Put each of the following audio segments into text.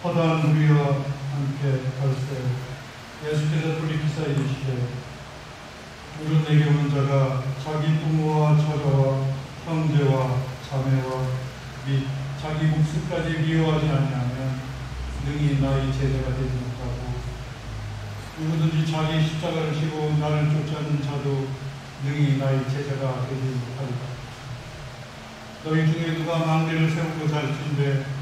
허다한 우리와 함께 갈세 예수께서 돌이키사 이르시되 무릇내게 오는 자가 자기 부모와 처자와 형제와 자매와 및 자기 목숨까지 미워하지 아니하면 능히 나의 제자가 되지 못하고 누구든지 자기 십자가를 지고 나를 쫓아오는 자도 능히 나의 제자가 되지 못하리라. 너희 중에 누가 망대를 세우고자 할진대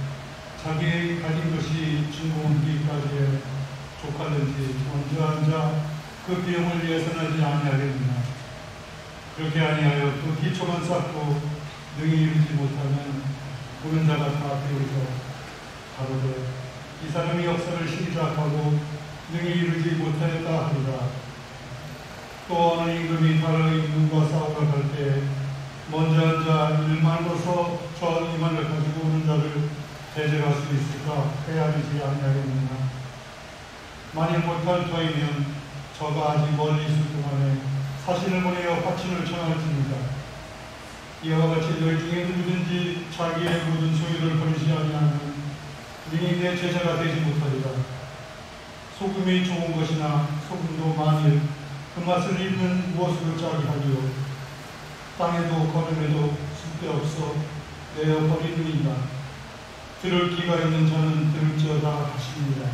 자기의 가진 것이 진공기까지에 족하든지 먼저 앉아 그 비용을 예산하지 아니하겠느냐. 그렇게 아니하여 그 기초만 쌓고 능히 이루지 못하면 보는 자가 다 배우서 가로되 이 사람이 역사를 시작하고 능히 이루지 못하였다 하리라. 또 어느 임금이 다른 임금과 싸우러 갈 때 먼저 앉아 일만으로서 저 이만을 가지고 오는 자를 대적할 수 있을까 헤아리지 아니하겠느냐. 만일 못할 터이면 저가 아직 멀리 있을 동안에 사신을 보내어 화친을 청할지니라. 이와 같이 너희 중에 누구든지 자기의 모든 소유를 버리지 아니하면 능히 내 제자가 되지 못하리라. 소금이 좋은 것이나 소금도 만일 그 맛을 잃는 무엇으로 짜게 하리요. 땅에도 거름에도 쓸데없어 내어 버리느니라. 들을 귀가 있는 자는 들을지어다 하십니다.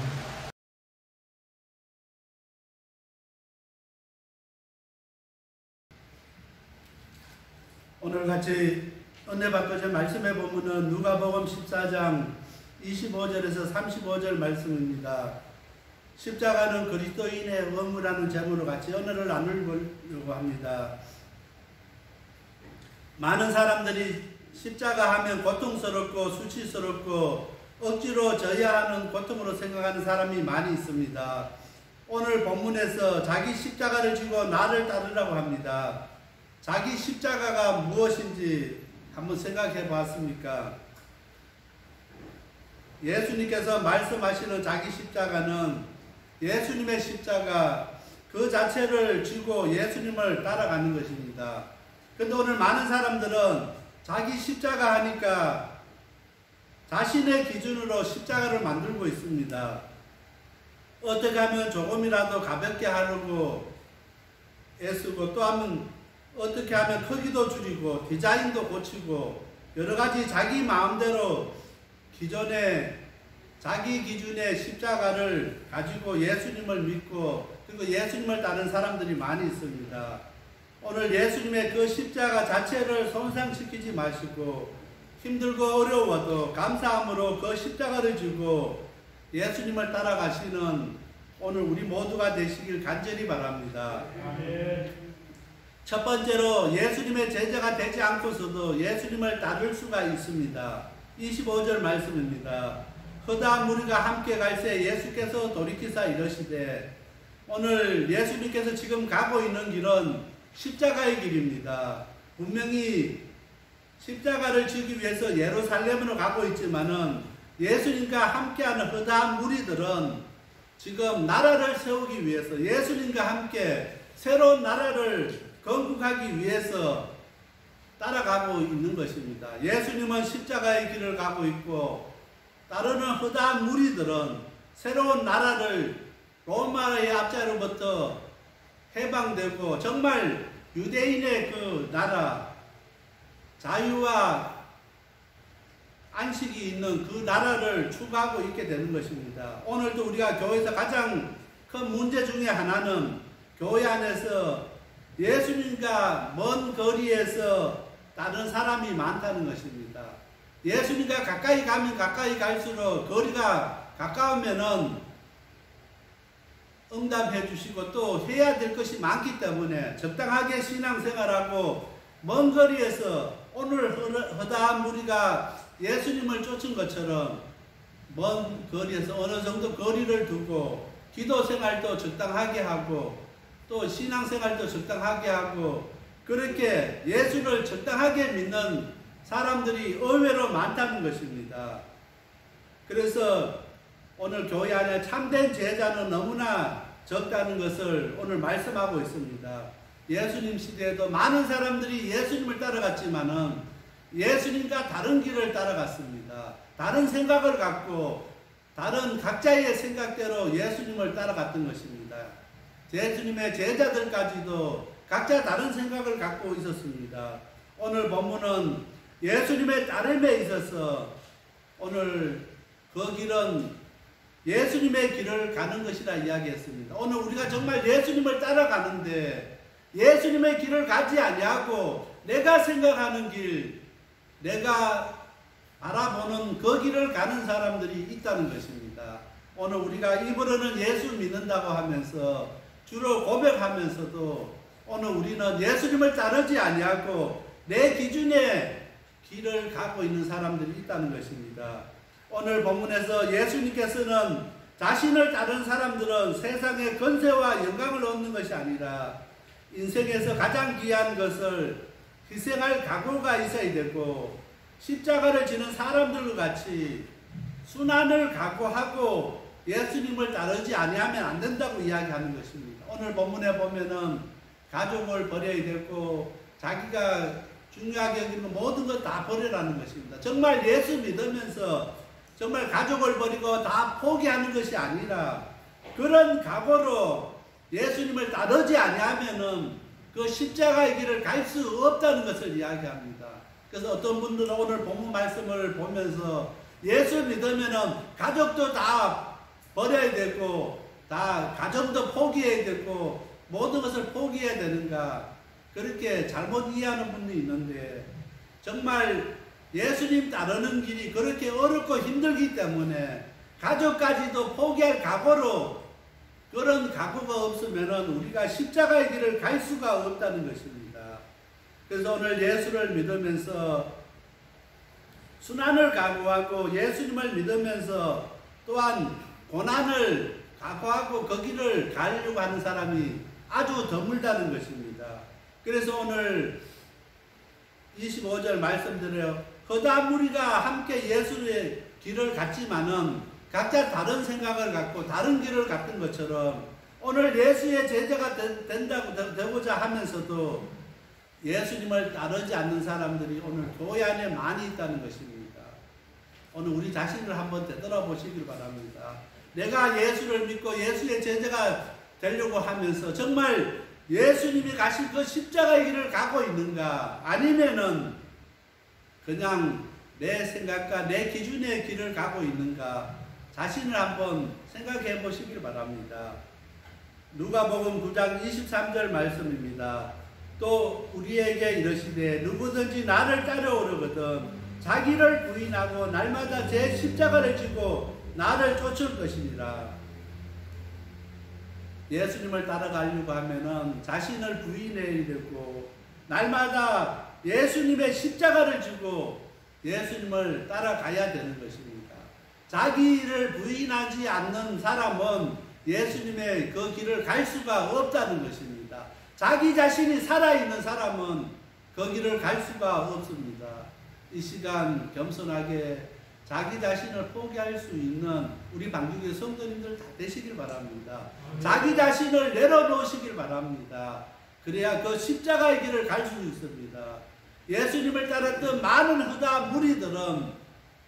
오늘같이 은혜받고자 말씀해 보면은 누가복음 14장 25절에서 35절 말씀입니다. 십자가는 그리스도인의 의무라는 제목으로 같이 언어를 나누려고 합니다. 많은 사람들이 십자가 하면 고통스럽고 수치스럽고 억지로 져야 하는 고통으로 생각하는 사람이 많이 있습니다. 오늘 본문에서 자기 십자가를 지고 나를 따르라고 합니다. 자기 십자가가 무엇인지 한번 생각해 봤습니까? 예수님께서 말씀하시는 자기 십자가는 예수님의 십자가 그 자체를 지고 예수님을 따라가는 것입니다. 그런데 오늘 많은 사람들은 자기 십자가 하니까 자신의 기준으로 십자가를 만들고 있습니다. 어떻게 하면 조금이라도 가볍게 하려고 애쓰고 또 하면 어떻게 하면 크기도 줄이고 디자인도 고치고 여러가지 자기 마음대로 기존에 자기 기준의 십자가를 가지고 예수님을 믿고 그리고 예수님을 따르는 사람들이 많이 있습니다. 오늘 예수님의 그 십자가 자체를 손상시키지 마시고 힘들고 어려워도 감사함으로 그 십자가를 지고 예수님을 따라가시는 오늘 우리 모두가 되시길 간절히 바랍니다. 첫 번째로 예수님의 제자가 되지 않고서도 예수님을 따를 수가 있습니다. 25절 말씀입니다. 허다한 무리가 함께 갈새 예수께서 돌이키사 이르시되 오늘 예수님께서 지금 가고 있는 길은 십자가의 길입니다. 분명히 십자가를 지기 위해서 예루살렘으로 가고 있지만은 예수님과 함께하는 허다한 무리들은 지금 나라를 세우기 위해서 예수님과 함께 새로운 나라를 건국하기 위해서 따라가고 있는 것입니다. 예수님은 십자가의 길을 가고 있고 따르는 허다한 무리들은 새로운 나라를 로마의 압제로부터 해방되고 정말 유대인의 그 나라 자유와 안식이 있는 그 나라를 추구하고 있게 되는 것입니다. 오늘도 우리가 교회에서 가장 큰 문제 중에 하나는 교회 안에서 예수님과 먼 거리에서 다른 사람이 많다는 것입니다. 예수님과 가까이 가면 가까이 갈수록 거리가 가까우면은 응답해 주시고 또 해야 될 것이 많기 때문에 적당하게 신앙생활하고 먼 거리에서 오늘 허다한 무리가 예수님을 쫓은 것처럼 먼 거리에서 어느 정도 거리를 두고 기도생활도 적당하게 하고 또 신앙생활도 적당하게 하고 그렇게 예수를 적당하게 믿는 사람들이 의외로 많다는 것입니다. 그래서 오늘 교회 안에 참된 제자는 너무나 적다는 것을 오늘 말씀하고 있습니다. 예수님 시대에도 많은 사람들이 예수님을 따라갔지만은 예수님과 다른 길을 따라갔습니다. 다른 생각을 갖고 다른 각자의 생각대로 예수님을 따라갔던 것입니다. 예수님의 제자들까지도 각자 다른 생각을 갖고 있었습니다. 오늘 본문은 예수님의 따름에 있어서 오늘 그 길은 예수님의 길을 가는 것이라 이야기했습니다. 오늘 우리가 정말 예수님을 따라가는데 예수님의 길을 가지 아니하고 내가 생각하는 길, 내가 바라보는 그 길을 가는 사람들이 있다는 것입니다. 오늘 우리가 입으로는 예수 믿는다고 하면서 주로 고백하면서도 오늘 우리는 예수님을 따르지 아니하고 내 기준의 길을 가고 있는 사람들이 있다는 것입니다. 오늘 본문에서 예수님께서는 자신을 따른 사람들은 세상의 권세와 영광을 얻는 것이 아니라 인생에서 가장 귀한 것을 희생할 각오가 있어야 되고 십자가를 지는 사람들과 같이 순환을 각오하고 예수님을 따르지 아니하면 안 된다고 이야기하는 것입니다. 오늘 본문에 보면은 가족을 버려야 되고 자기가 중요하게 여기는 모든 것 다 버리라는 것입니다. 정말 예수 믿으면서 정말 가족을 버리고 다 포기하는 것이 아니라 그런 각오로 예수님을 따르지 아니하면은 그 십자가의 길을 갈 수 없다는 것을 이야기합니다. 그래서 어떤 분들은 오늘 본문 말씀을 보면서 예수 믿으면은 가족도 다 버려야 되고 다 가정도 포기해야 되고 모든 것을 포기해야 되는가 그렇게 잘못 이해하는 분이 있는데 정말 예수님 따르는 길이 그렇게 어렵고 힘들기 때문에 가족까지도 포기할 각오로 그런 각오가 없으면 우리가 십자가의 길을 갈 수가 없다는 것입니다. 그래서 오늘 예수를 믿으면서 순환을 각오하고 예수님을 믿으면서 또한 고난을 각오하고 그 길을 가려고 하는 사람이 아주 드물다는 것입니다. 그래서 오늘 25절 말씀드려요. 허다 무리가 함께 예수의 길을 갔지만은 각자 다른 생각을 갖고 다른 길을 갔던 것처럼 오늘 예수의 제자가 되고자 하면서도 예수님을 따르지 않는 사람들이 오늘 교회 안에 많이 있다는 것입니다. 오늘 우리 자신을 한번 되돌아보시길 바랍니다. 내가 예수를 믿고 예수의 제자가 되려고 하면서 정말 예수님이 가신 그 십자가의 길을 가고 있는가 아니면은 그냥 내 생각과 내 기준의 길을 가고 있는가 자신을 한번 생각해 보시길 바랍니다. 누가복음 9장 23절 말씀입니다. 또 우리에게 이르시되 누구든지 나를 따라오려거든 자기를 부인하고 날마다 제 십자가를 지고 나를 쫓을 것이니라. 예수님을 따라가려고 하면은 자신을 부인해야 되고 날마다 예수님의 십자가를 지고 예수님을 따라가야 되는 것입니다. 자기를 부인하지 않는 사람은 예수님의 그 길을 갈 수가 없다는 것입니다. 자기 자신이 살아있는 사람은 그 길을 갈 수가 없습니다. 이 시간 겸손하게 자기 자신을 포기할 수 있는 우리 방주교회 성도님들 다 되시길 바랍니다. 자기 자신을 내려놓으시길 바랍니다. 그래야 그 십자가의 길을 갈 수 있습니다. 예수님을 따랐던 많은 후다 무리들은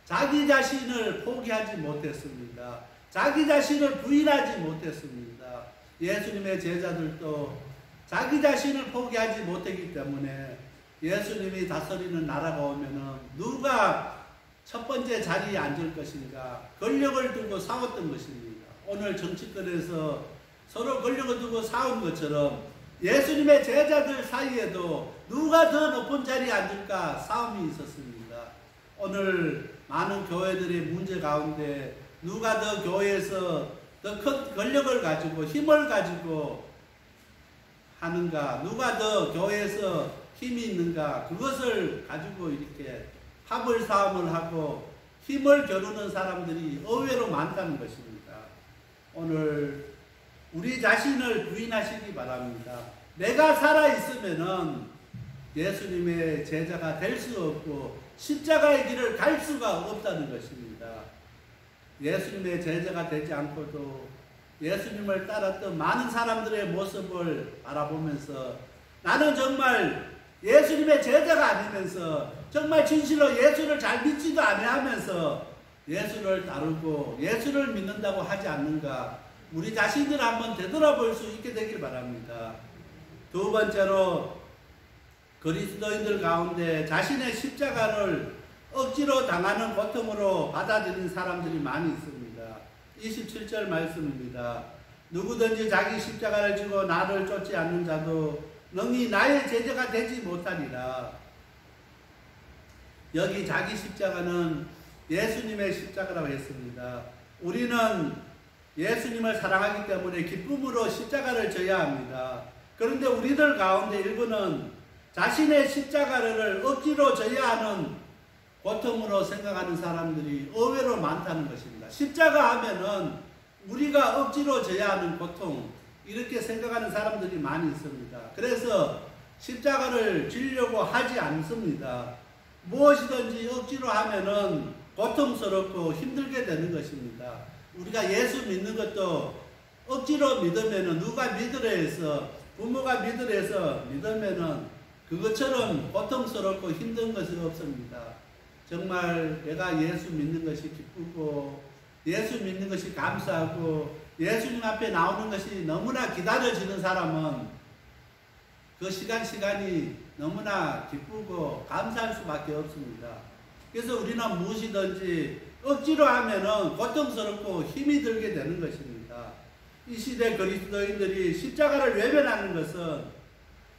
자기 자신을 포기하지 못했습니다. 자기 자신을 부인하지 못했습니다. 예수님의 제자들도 자기 자신을 포기하지 못했기 때문에 예수님이 다스리는 나라가 오면은 누가 첫 번째 자리에 앉을 것인가 권력을 두고 싸웠던 것입니다. 오늘 정치권에서 서로 권력을 두고 싸운 것처럼 예수님의 제자들 사이에도 누가 더 높은 자리에 앉을까 싸움이 있었습니다. 오늘 많은 교회들의 문제 가운데 누가 더 교회에서 더 큰 권력을 가지고 힘을 가지고 하는가 누가 더 교회에서 힘이 있는가 그것을 가지고 이렇게 합을 싸움을 하고 힘을 겨루는 사람들이 의외로 많다는 것입니다. 오늘 우리 자신을 부인하시기 바랍니다. 내가 살아있으면은 예수님의 제자가 될 수 없고 십자가의 길을 갈 수가 없다는 것입니다. 예수님의 제자가 되지 않고도 예수님을 따랐던 많은 사람들의 모습을 바라보면서 나는 정말 예수님의 제자가 아니면서 정말 진실로 예수를 잘 믿지도 아니하면서 예수를 따르고 예수를 믿는다고 하지 않는가? 우리 자신들 한번 되돌아볼 수 있게 되길 바랍니다. 두 번째로 그리스도인들 가운데 자신의 십자가를 억지로 당하는 고통으로 받아들이는 사람들이 많이 있습니다. 27절 말씀입니다. 누구든지 자기 십자가를 지고 나를 쫓지 않는 자도 능히 나의 제자가 되지 못하리라. 여기 자기 십자가는 예수님의 십자가라고 했습니다. 우리는 예수님을 사랑하기 때문에 기쁨으로 십자가를 져야 합니다. 그런데 우리들 가운데 일부는 자신의 십자가를 억지로 져야 하는 고통으로 생각하는 사람들이 의외로 많다는 것입니다. 십자가 하면은 우리가 억지로 져야 하는 고통, 이렇게 생각하는 사람들이 많이 있습니다. 그래서 십자가를 지려고 하지 않습니다. 무엇이든지 억지로 하면은 고통스럽고 힘들게 되는 것입니다. 우리가 예수 믿는 것도 억지로 믿으면은, 누가 믿으려 해서, 부모가 믿으려 해서 믿으면은 그것처럼 고통스럽고 힘든 것이 없습니다. 정말 내가 예수 믿는 것이 기쁘고 예수 믿는 것이 감사하고 예수님 앞에 나오는 것이 너무나 기다려지는 사람은 그 시간이 너무나 기쁘고 감사할 수밖에 없습니다. 그래서 우리는 무엇이든지 억지로 하면은 고통스럽고 힘이 들게 되는 것입니다. 이 시대 그리스도인들이 십자가를 외면하는 것은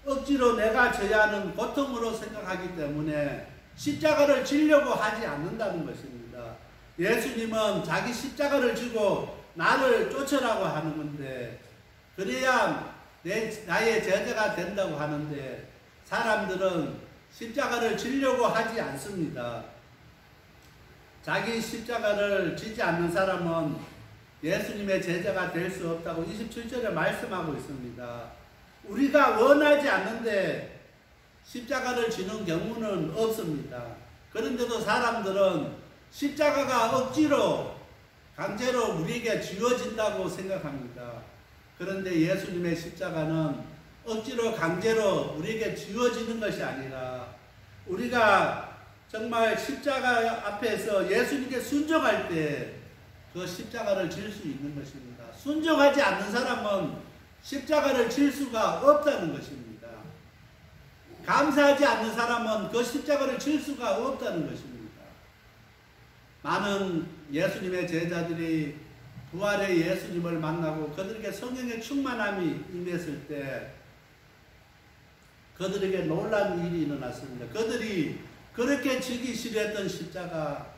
억지로 내가 져야 하는 고통으로 생각하기 때문에 십자가를 지려고 하지 않는다는 것입니다. 예수님은 자기 십자가를 지고 나를 쫓으라고 하는 건데, 그래야 나의 제자가 된다고 하는데, 사람들은 십자가를 지려고 하지 않습니다. 자기 십자가를 지지 않는 사람은 예수님의 제자가 될 수 없다고 27절에 말씀하고 있습니다. 우리가 원하지 않는데 십자가를 지는 경우는 없습니다. 그런데도 사람들은 십자가가 억지로 강제로 우리에게 쥐어진다고 생각합니다. 그런데 예수님의 십자가는 억지로 강제로 우리에게 쥐어지는 것이 아니라 우리가 정말 십자가 앞에서 예수님께 순종할 때 그 십자가를 질 수 있는 것입니다. 순종하지 않는 사람은 십자가를 질 수가 없다는 것입니다. 감사하지 않는 사람은 그 십자가를 질 수가 없다는 것입니다. 많은 예수님의 제자들이 부활의 예수님을 만나고 그들에게 성령의 충만함이 임했을 때 그들에게 놀라운 일이 일어났습니다. 그들이 그렇게 지기 싫어했던 십자가,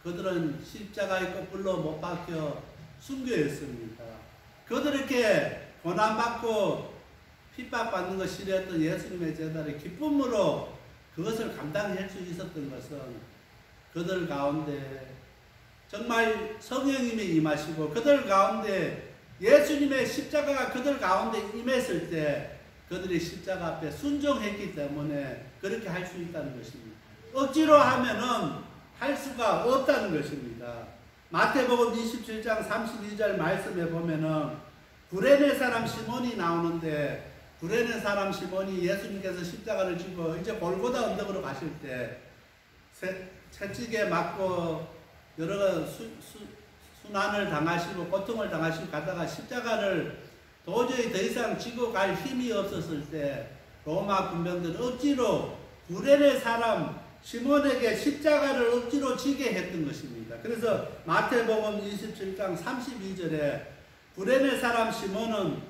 그들은 십자가에 거꾸로 못 박혀 순교했습니다. 그들에게 고난받고 핍박받는 것 싫어했던 예수님의 제자들이 기쁨으로 그것을 감당할 수 있었던 것은 그들 가운데 정말 성령님이 임하시고 그들 가운데 예수님의 십자가가 그들 가운데 임했을 때 그들이 십자가 앞에 순종했기 때문에 그렇게 할 수 있다는 것입니다. 억지로 하면은 할 수가 없다는 것입니다. 마태복음 27장 32절 말씀에 보면은 구레네 사람 시몬이 나오는데, 구레네 사람 시몬이 예수님께서 십자가를 지고 이제 골고다 언덕으로 가실 때 채찍에 맞고 여러 순환을 당하시고 고통을 당하시고 가다가 십자가를 도저히 더 이상 지고 갈 힘이 없었을 때 로마 군병들은 억지로 구레네 사람 시몬에게 십자가를 억지로 지게 했던 것입니다. 그래서 마태복음 27장 32절에 구레네 사람 시몬은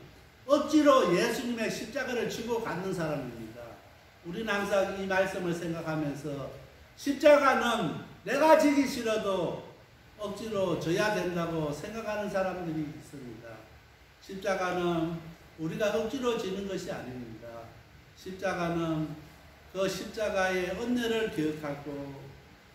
억지로 예수님의 십자가를 지고 갖는 사람입니다. 우리는 항상 이 말씀을 생각하면서 십자가는 내가 지기 싫어도 억지로 져야 된다고 생각하는 사람들이 있습니다. 십자가는 우리가 억지로 지는 것이 아닙니다. 십자가는 그 십자가의 은혜를 기억하고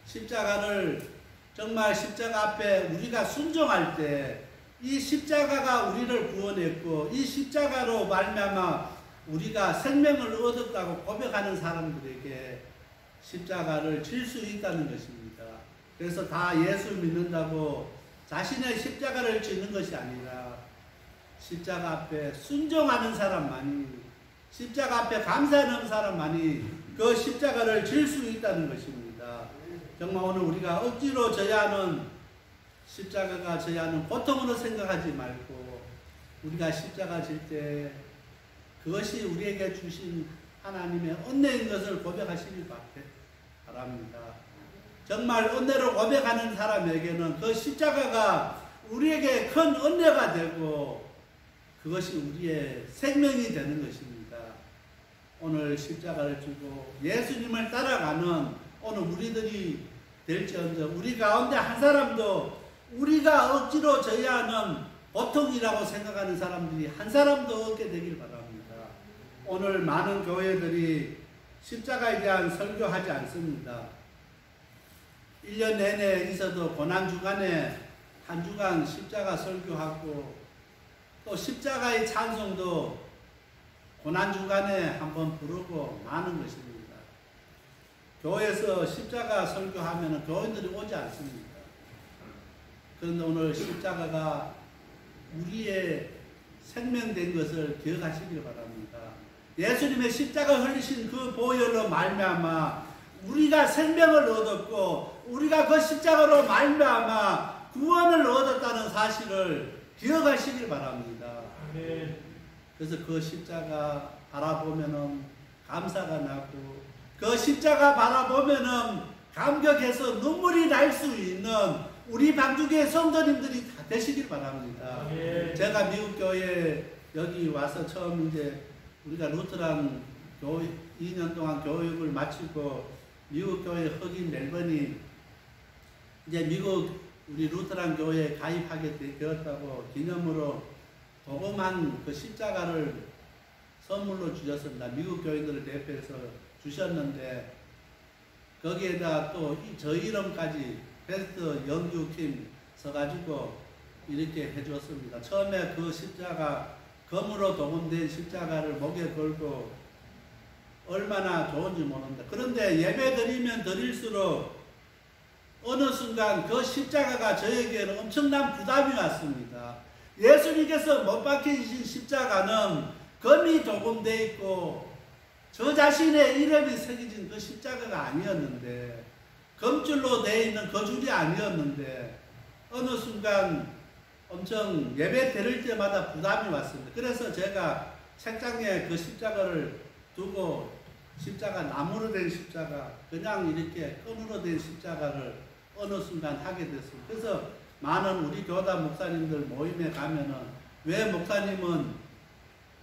십자가를 정말 십자가 앞에 우리가 순종할 때 이 십자가가 우리를 구원했고 이 십자가로 말미암아 우리가 생명을 얻었다고 고백하는 사람들에게 십자가를 질 수 있다는 것입니다. 그래서 다 예수 믿는다고 자신의 십자가를 지는 것이 아니라 십자가 앞에 순종하는 사람만이, 십자가 앞에 감사하는 사람만이 그 십자가를 질 수 있다는 것입니다. 정말 오늘 우리가 억지로 져야 하는 십자가가 져야 하는 고통으로 생각하지 말고 우리가 십자가 질 때 그것이 우리에게 주신 하나님의 은혜인 것을 고백하시길 바랍니다. 정말 은혜로 고백하는 사람에게는 그 십자가가 우리에게 큰 은혜가 되고 그것이 우리의 생명이 되는 것입니다. 오늘 십자가를 지고 예수님을 따라가는 오늘 우리들이 될지언정 우리 가운데 한 사람도 우리가 억지로 져야 하는 고통이라고 생각하는 사람들이 한 사람도 없게 되길 바랍니다. 오늘 많은 교회들이 십자가에 대한 설교하지 않습니다. 1년 내내 있어도 고난주간에 한 주간 십자가 설교하고 또 십자가의 찬송도 고난주간에 한번 부르고 마는 것입니다. 교회에서 십자가 설교하면 교인들이 오지 않습니다. 그런데 오늘 십자가가 우리의 생명된 것을 기억하시길 바랍니다. 예수님의 십자가 흘리신 그 보혈로 말미암아 우리가 생명을 얻었고 우리가 그 십자가로 말미암아 구원을 얻었다는 사실을 기억하시길 바랍니다. 그래서 그 십자가 바라보면은 감사가 나고 그 십자가 바라보면은 감격해서 눈물이 날 수 있는 우리 방주교회 성도님들이 다 되시길 바랍니다. 제가 미국 교회 여기 와서 처음 이제 우리가 루터란 교회 2년 동안 교육을 마치고 미국 교회 흑인 멜번이 이제 미국 우리 루터란 교회에 가입하게 되었다고 기념으로 도금한 그 십자가를 선물로 주셨습니다. 미국 교인들을 대표해서 주셨는데 거기에다 또 저희 이름까지 베스트 영주킴 써가지고 이렇게 해주었습니다. 처음에 그 십자가 검으로 도금된 십자가를 목에 걸고 얼마나 좋은지 모른다. 그런데 예배 드리면 드릴수록 어느 순간 그 십자가가 저에게는 엄청난 부담이 왔습니다. 예수님께서 못 박히신 십자가는 검이 도금되어 있고 저 자신의 이름이 새겨진 그 십자가가 아니었는데 검줄로 되어 있는 그 줄이 아니었는데 어느 순간 엄청 예배 드릴 때마다 부담이 왔습니다. 그래서 제가 책장에 그 십자가를 두고 십자가 나무로 된 십자가 그냥 이렇게 끈으로 된 십자가를 어느 순간 하게 됐습니다. 그래서 많은 우리 교단 목사님들 모임에 가면은 왜 목사님은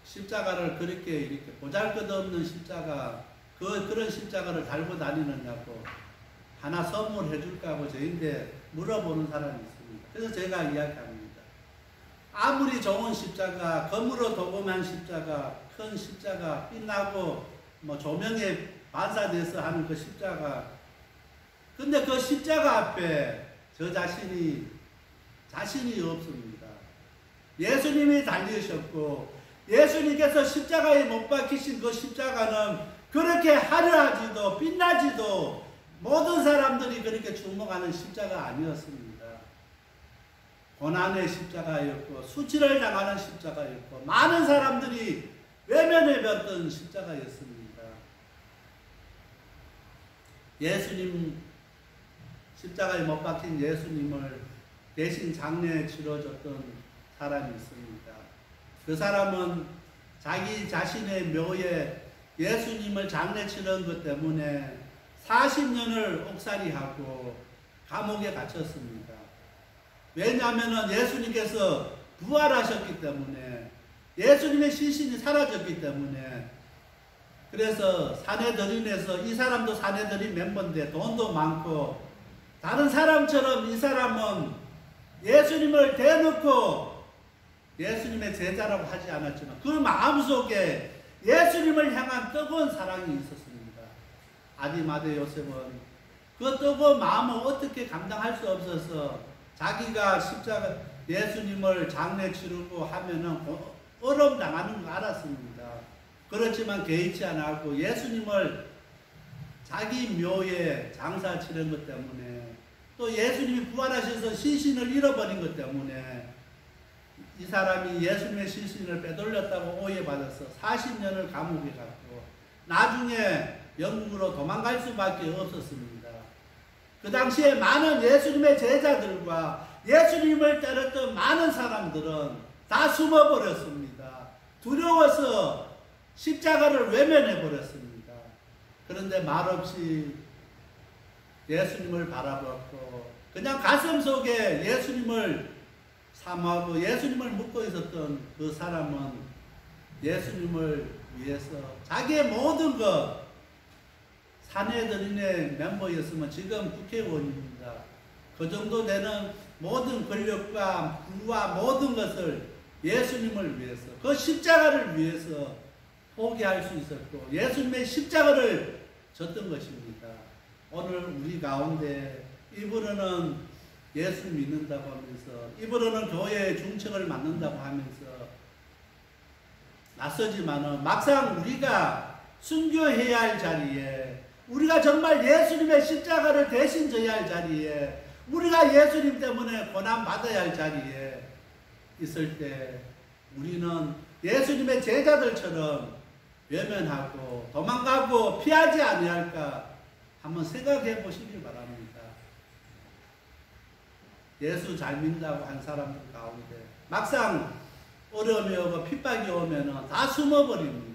십자가를 이렇게 보잘것없는 십자가 그런 십자가를 달고 다니느냐고 하나 선물해 줄까 하고 저희한테 물어보는 사람이 있습니다. 그래서 제가 이야기합니다. 아무리 좋은 십자가, 검으로 도금한 십자가, 큰 십자가, 빛나고 뭐 조명에 반사돼서 하는 그 십자가, 근데 그 십자가 앞에 저 자신이 없습니다. 예수님이 달리셨고 예수님께서 십자가에 못 박히신 그 십자가는 그렇게 화려하지도 빛나지도 모든 사람들이 그렇게 주목하는 십자가 아니었습니다. 고난의 십자가였고 수치를 당하는 십자가였고 많은 사람들이 외면해봤던 십자가였습니다. 예수님 십자가에 못 박힌 예수님을 대신 장례에 치러줬던 사람이 있습니다. 그 사람은 자기 자신의 묘에 예수님을 장례 치른 것 때문에 40년을 옥살이하고 감옥에 갇혔습니다. 왜냐하면 예수님께서 부활하셨기 때문에 예수님의 시신이 사라졌기 때문에 그래서 사내들인에서 이 사람도 사내들인 멤버인데 돈도 많고 다른 사람처럼 이 사람은 예수님을 대놓고 예수님의 제자라고 하지 않았지만 그 마음속에 예수님을 향한 뜨거운 사랑이 있었습니다. 아디마대 요셉은 그 뜨거운 마음을 어떻게 감당할 수 없어서 자기가 십자가 예수님을 장례 치르고 하면은 어려움 당하는 거 알았습니다. 그렇지만 개의치 않았고 예수님을 자기 묘에 장사 치른 것 때문에 또 예수님이 부활하셔서 시신을 잃어버린 것 때문에 이 사람이 예수님의 시신을 빼돌렸다고 오해받아서 40년을 감옥에 갔고 나중에 영국으로 도망갈 수밖에 없었습니다. 그 당시에 많은 예수님의 제자들과 예수님을 따랐던 많은 사람들은 다 숨어버렸습니다. 두려워서 십자가를 외면해버렸습니다. 그런데 말없이 예수님을 바라봤고 그냥 가슴 속에 예수님을 사모하고 예수님을 묻고 있었던 그 사람은 예수님을 위해서 자기의 모든 것, 사내들인의 멤버였으면 지금 국회의원입니다. 그 정도 되는 모든 권력과 부와 모든 것을 예수님을 위해서, 그 십자가를 위해서 포기할 수 있었고 예수님의 십자가를 졌던 것입니다. 오늘 우리 가운데 이분은 예수 믿는다고 하면서, 이분은 교회의 중책을 맡는다고 하면서 나서지만은 막상 우리가 순교해야 할 자리에, 우리가 정말 예수님의 십자가를 대신 져야 할 자리에, 우리가 예수님 때문에 고난받아야 할 자리에 있을 때 우리는 예수님의 제자들처럼 외면하고 도망가고 피하지 아니할까 한번 생각해 보시길 바랍니다. 예수 잘 믿는다고 한 사람들 가운데 막상 어려움이 오고 핍박이 오면 다 숨어버립니다.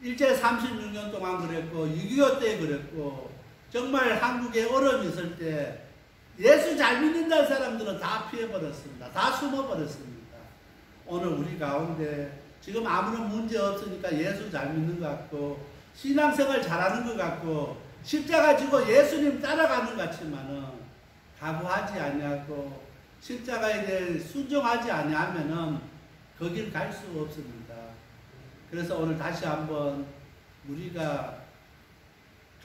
일제 36년 동안 그랬고 6.25 때 그랬고 정말 한국에 어려움이 있을 때 예수 잘 믿는다는 사람들은 다 피해버렸습니다. 다 숨어버렸습니다. 오늘 우리 가운데 지금 아무런 문제 없으니까 예수 잘 믿는 것 같고 신앙생활 잘하는 것 같고 십자가 지고 예수님 따라가는 것 같지만은 각오하지 아니하고 십자가에 대해 순종하지 아니하면은 거길 갈 수 없습니다. 그래서 오늘 다시 한번 우리가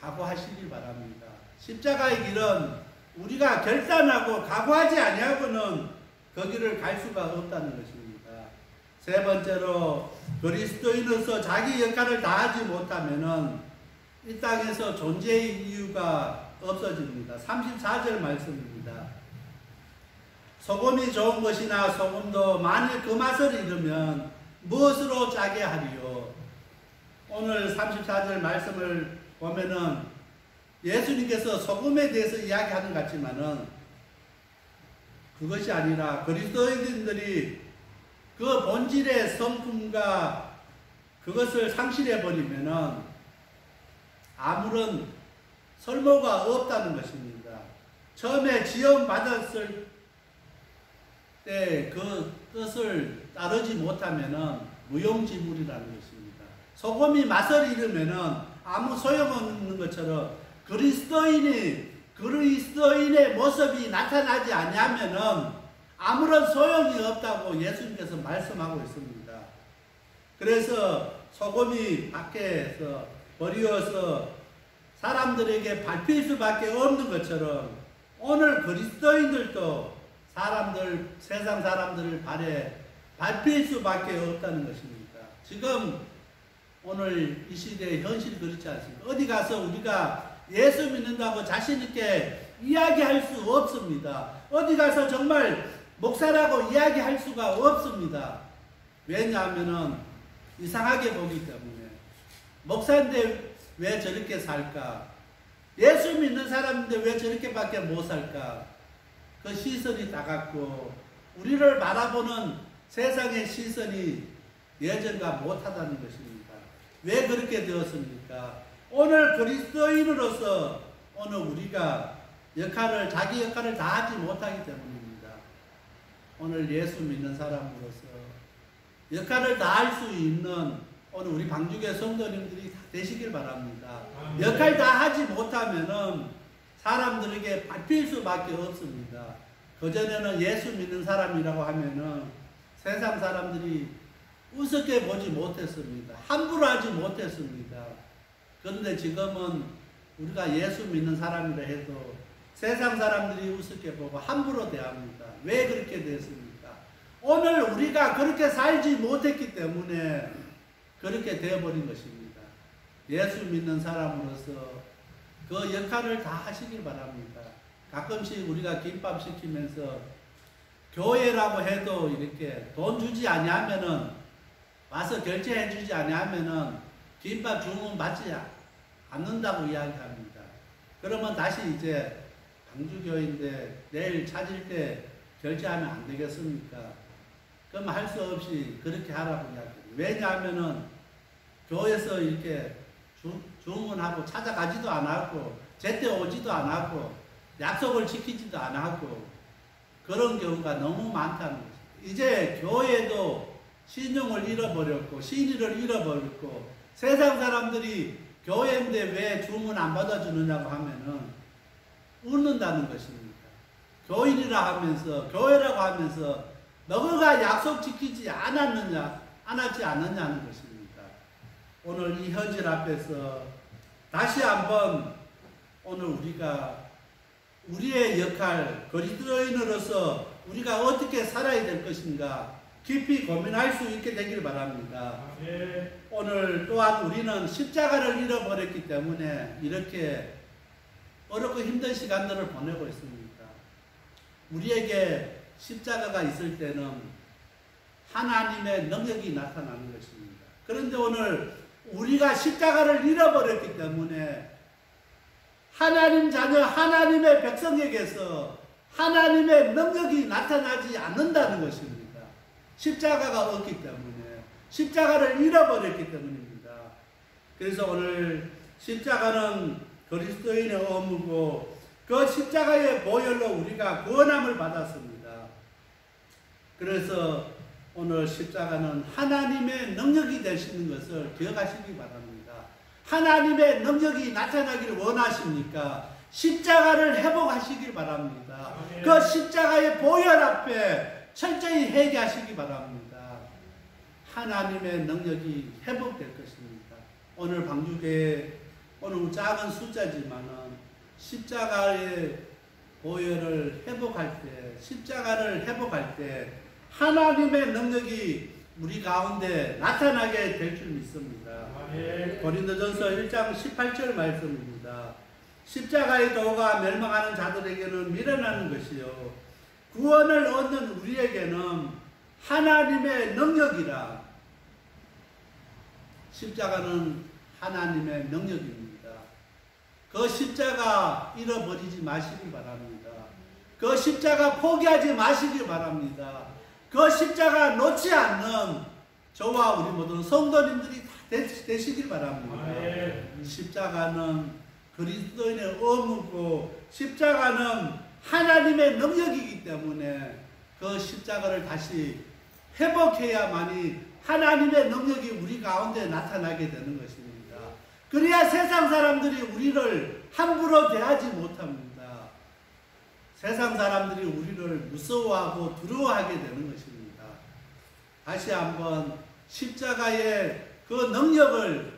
각오하시길 바랍니다. 십자가의 길은 우리가 결단하고 각오하지 아니하고는 거기를 갈 수가 없다는 것입니다. 세 번째로 그리스도인으로서 자기 역할을 다하지 못하면은 이 땅에서 존재의 이유가 없어집니다. 34절 말씀입니다. 소금이 좋은 것이나 소금도 만일 그 맛을 잃으면 무엇으로 짜게 하리요? 오늘 34절 말씀을 보면은 예수님께서 소금에 대해서 이야기하는 것 같지만은 그것이 아니라 그리스도인들이 그 본질의 성품과 그것을 상실해버리면은 아무런 설모가 없다는 것입니다. 처음에 지원받았을 때 그 뜻을 따르지 못하면은 무용지물이라는 것입니다. 소금이 맛을 잃으면은 아무 소용없는 것처럼 그리스도인의 모습이 나타나지 아니하면은 아무런 소용이 없다고 예수님께서 말씀하고 있습니다. 그래서 소금이 밖에서 버리어서 사람들에게 밟힐 수밖에 없는 것처럼 오늘 그리스도인들도 세상 사람들을 발에 밟힐 수밖에 없다는 것입니다. 지금 오늘 이 시대의 현실이 그렇지 않습니다. 어디 가서 우리가 예수 믿는다고 자신있게 이야기할 수 없습니다. 어디 가서 정말 목사라고 이야기할 수가 없습니다. 왜냐하면 이상하게 보기 때문에. 목사인데 왜 저렇게 살까? 예수 믿는 사람인데 왜 저렇게밖에 못 살까? 그 시선이 다같고 우리를 바라보는 세상의 시선이 예전과 못하다는 것입니다. 왜 그렇게 되었습니까? 오늘 그리스도인으로서 오늘 우리가 자기 역할을 다하지 못하기 때문입니다. 오늘 예수 믿는 사람으로서 역할을 다할 수 있는 오늘 우리 방주교 성도님들이 다 되시길 바랍니다. 역할 다 하지 못하면은 사람들에게 밟힐 수밖에 없습니다. 그전에는 예수 믿는 사람이라고 하면은 세상 사람들이 우습게 보지 못했습니다. 함부로 하지 못했습니다. 그런데 지금은 우리가 예수 믿는 사람이라 해도 세상 사람들이 우습게 보고 함부로 대합니다. 왜 그렇게 됐습니까? 오늘 우리가 그렇게 살지 못했기 때문에 그렇게 되어버린 것입니다. 예수 믿는 사람으로서 그 역할을 다 하시길 바랍니다. 가끔씩 우리가 김밥 시키면서 교회라고 해도 이렇게 돈 주지 아니하면은 와서 결제해 주지 아니하면은 김밥 주문 받지 않는다고 이야기합니다. 그러면 다시 이제 방주교인데 내일 찾을 때 결제하면 안 되겠습니까? 그럼 할 수 없이 그렇게 하라고 이야기해요. 왜냐하면은 교회에서 이렇게 주문하고 찾아가지도 않았고 제때 오지도 않았고 약속을 지키지도 않았고 그런 경우가 너무 많다는 거죠. 이제 교회도 신용을 잃어버렸고 신의를 잃어버렸고 세상 사람들이 교회인데 왜 주문 안 받아주느냐고 하면은 웃는다는 것입니다. 교인이라 하면서 교회라고 하면서 너가 약속 지키지 않았지 않느냐는 것입니다. 오늘 이 현실 앞에서 다시 한번 오늘 우리가 우리의 역할, 그리스도인으로서 우리가 어떻게 살아야 될 것인가 깊이 고민할 수 있게 되길 바랍니다. 오늘 또한 우리는 십자가를 잃어버렸기 때문에 이렇게 어렵고 힘든 시간들을 보내고 있습니다. 우리에게 십자가가 있을 때는 하나님의 능력이 나타나는 것입니다. 그런데 오늘 우리가 십자가를 잃어버렸기 때문에 하나님 자녀, 하나님의 백성에게서 하나님의 능력이 나타나지 않는다는 것입니다. 십자가가 없기 때문에, 십자가를 잃어버렸기 때문입니다. 그래서 오늘 십자가는 그리스도인의 의무고 그 십자가의 보혈로 우리가 구원함을 받았습니다. 그래서 오늘 십자가는 하나님의 능력이 되시는 것을 기억하시기 바랍니다. 하나님의 능력이 나타나기를 원하십니까? 십자가를 회복하시길 바랍니다. 그 십자가의 보혈 앞에 철저히 회개하시기 바랍니다. 하나님의 능력이 회복될 것입니다. 오늘 방주교회 오늘 작은 숫자지만은 십자가의 보혈을 회복할 때, 십자가를 회복할 때 하나님의 능력이 우리 가운데 나타나게 될 줄 믿습니다. 고린도전서 1장 18절 말씀입니다. 십자가의 도가 멸망하는 자들에게는 미련한 것이요 구원을 얻는 우리에게는 하나님의 능력이라. 십자가는 하나님의 능력입니다. 그 십자가 잃어버리지 마시기 바랍니다. 그 십자가 포기하지 마시기 바랍니다. 그 십자가 놓지 않는 저와 우리 모든 성도님들이 다 되시길 바랍니다. 십자가는 그리스도인의 의무고 십자가는 하나님의 능력이기 때문에 그 십자가를 다시 회복해야만이 하나님의 능력이 우리 가운데 나타나게 되는 것입니다. 그래야 세상 사람들이 우리를 함부로 대하지 못합니다. 세상 사람들이 우리를 무서워하고 두려워하게 되는 것입니다. 다시 한번 십자가의 그 능력을,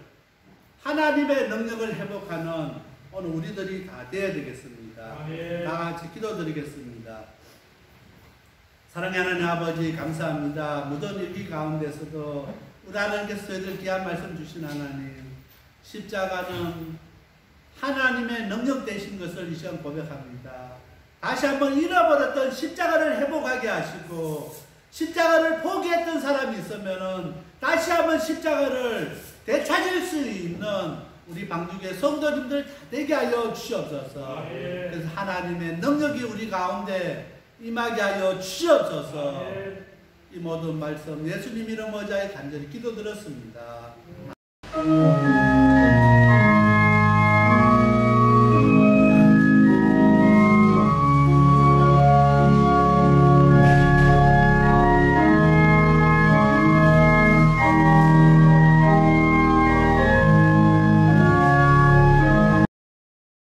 하나님의 능력을 회복하는 오늘 우리들이 다 되어야 되겠습니다. 다 같이 기도드리겠습니다. 사랑하는 하나님 아버지 감사합니다. 모든 일기 가운데서도 우리 하나님께서 저희들 귀한 말씀 주신 하나님, 십자가는 하나님의 능력 되신 것을 이 시간 고백합니다. 다시 한번 잃어버렸던 십자가를 회복하게 하시고 십자가를 포기했던 사람이 있으면 다시 한번 십자가를 되찾을 수 있는 우리 방주교회 성도님들 다 되게 하여 주시옵소서. 그래서 하나님의 능력이 우리 가운데 임하게 하여 주시옵소서. 이 모든 말씀 예수님 이름 의지하여 간절히 기도드렸습니다.